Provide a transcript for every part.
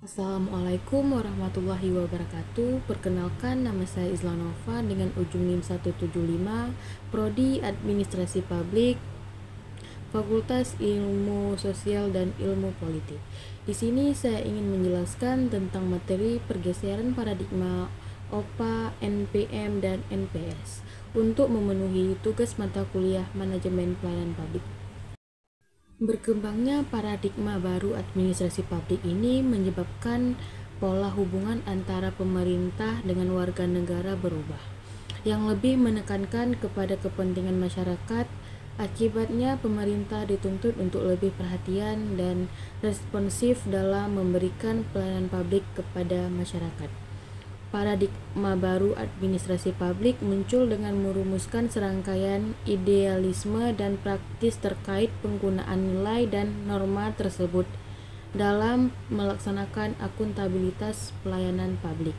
Assalamualaikum warahmatullahi wabarakatuh. Perkenalkan, nama saya Islanova dengan ujung NIM 175, Prodi Administrasi Publik, Fakultas Ilmu Sosial dan Ilmu Politik. Di sini saya ingin menjelaskan tentang materi pergeseran paradigma OPA, NPM, dan NPS untuk memenuhi tugas mata kuliah Manajemen Pelayanan Publik. Berkembangnya paradigma baru administrasi publik ini menyebabkan pola hubungan antara pemerintah dengan warga negara berubah, yang lebih menekankan kepada kepentingan masyarakat. Akibatnya, pemerintah dituntut untuk lebih perhatian dan responsif dalam memberikan pelayanan publik kepada masyarakat. Paradigma baru administrasi publik muncul dengan merumuskan serangkaian idealisme dan praktis terkait penggunaan nilai dan norma tersebut dalam melaksanakan akuntabilitas pelayanan publik.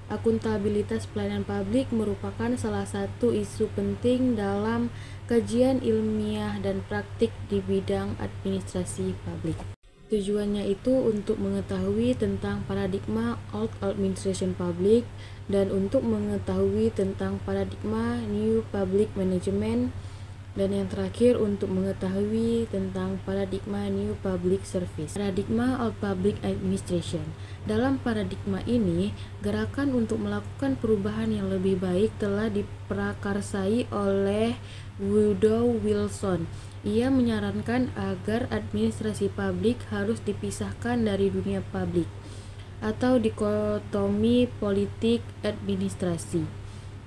Akuntabilitas pelayanan publik merupakan salah satu isu penting dalam kajian ilmiah dan praktik di bidang administrasi publik. Tujuannya itu untuk mengetahui tentang paradigma Old Administration Public dan untuk mengetahui tentang paradigma New Public Management, dan yang terakhir untuk mengetahui tentang paradigma New Public Service. Paradigma Old Public Administration. Dalam paradigma ini, gerakan untuk melakukan perubahan yang lebih baik telah diprakarsai oleh Woodrow Wilson. Ia menyarankan agar administrasi publik harus dipisahkan dari dunia publik atau dikotomi politik administrasi,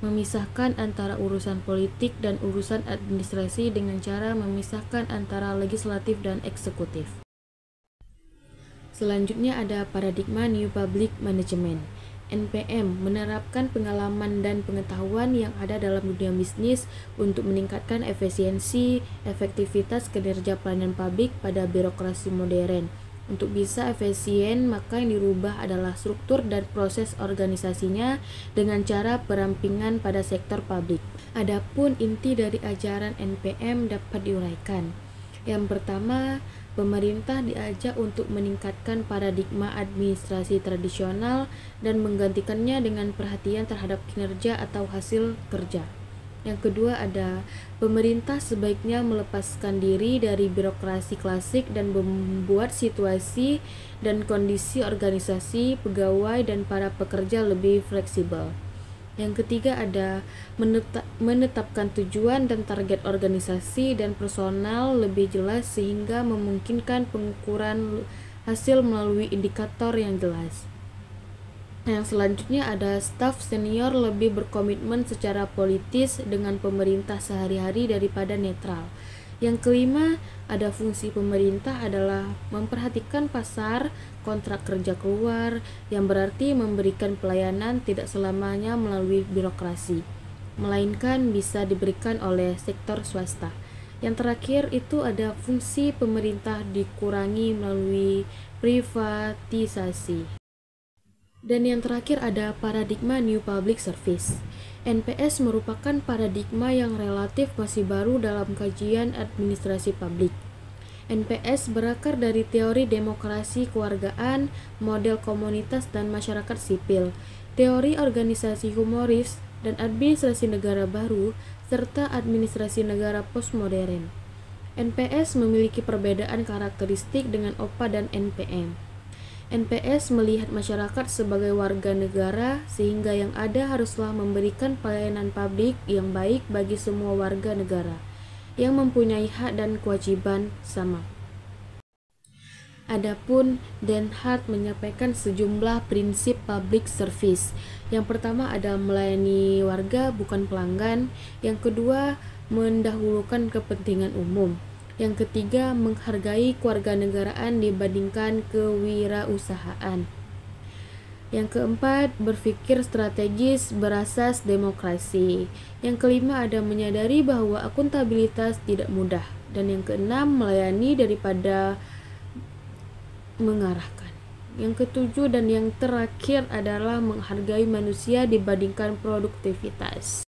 memisahkan antara urusan politik dan urusan administrasi dengan cara memisahkan antara legislatif dan eksekutif. Selanjutnya ada paradigma New Public Management. NPM menerapkan pengalaman dan pengetahuan yang ada dalam dunia bisnis untuk meningkatkan efisiensi, efektivitas kinerja pelayanan publik pada birokrasi modern. Untuk bisa efisien, maka yang dirubah adalah struktur dan proses organisasinya dengan cara perampingan pada sektor publik. Adapun inti dari ajaran NPM dapat diuraikan. Yang pertama, pemerintah diajak untuk meningkatkan paradigma administrasi tradisional dan menggantikannya dengan perhatian terhadap kinerja atau hasil kerja. Yang kedua ada pemerintah sebaiknya melepaskan diri dari birokrasi klasik dan membuat situasi dan kondisi organisasi, pegawai, dan para pekerja lebih fleksibel. Yang ketiga ada menetapkan tujuan dan target organisasi dan personal lebih jelas sehingga memungkinkan pengukuran hasil melalui indikator yang jelas. Yang selanjutnya ada staf senior lebih berkomitmen secara politis dengan pemerintah sehari-hari daripada netral. Yang kelima, ada fungsi pemerintah adalah memperhatikan pasar, kontrak kerja keluar, yang berarti memberikan pelayanan tidak selamanya melalui birokrasi, melainkan bisa diberikan oleh sektor swasta. Yang terakhir itu ada fungsi pemerintah dikurangi melalui privatisasi. Dan yang terakhir ada paradigma New Public Service. NPS merupakan paradigma yang relatif masih baru dalam kajian administrasi publik. NPS berakar dari teori demokrasi kewargaan, model komunitas dan masyarakat sipil, teori organisasi humoris, dan administrasi negara baru, serta administrasi negara postmodern. NPS memiliki perbedaan karakteristik dengan OPA dan NPM. NPS melihat masyarakat sebagai warga negara sehingga yang ada haruslah memberikan pelayanan publik yang baik bagi semua warga negara yang mempunyai hak dan kewajiban sama. Adapun Den Hart menyampaikan sejumlah prinsip public service. Yang pertama ada melayani warga bukan pelanggan, yang kedua mendahulukan kepentingan umum, yang ketiga, menghargai kewarganegaraan dibandingkan kewirausahaan. Yang keempat, berpikir strategis berasas demokrasi. Yang kelima, ada menyadari bahwa akuntabilitas tidak mudah. Dan yang keenam, melayani daripada mengarahkan. Yang ketujuh dan yang terakhir adalah menghargai manusia dibandingkan produktivitas.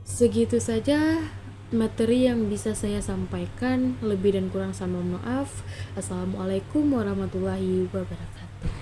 Segitu saja materi yang bisa saya sampaikan. Lebih dan kurang sama maaf. Assalamualaikum warahmatullahi wabarakatuh.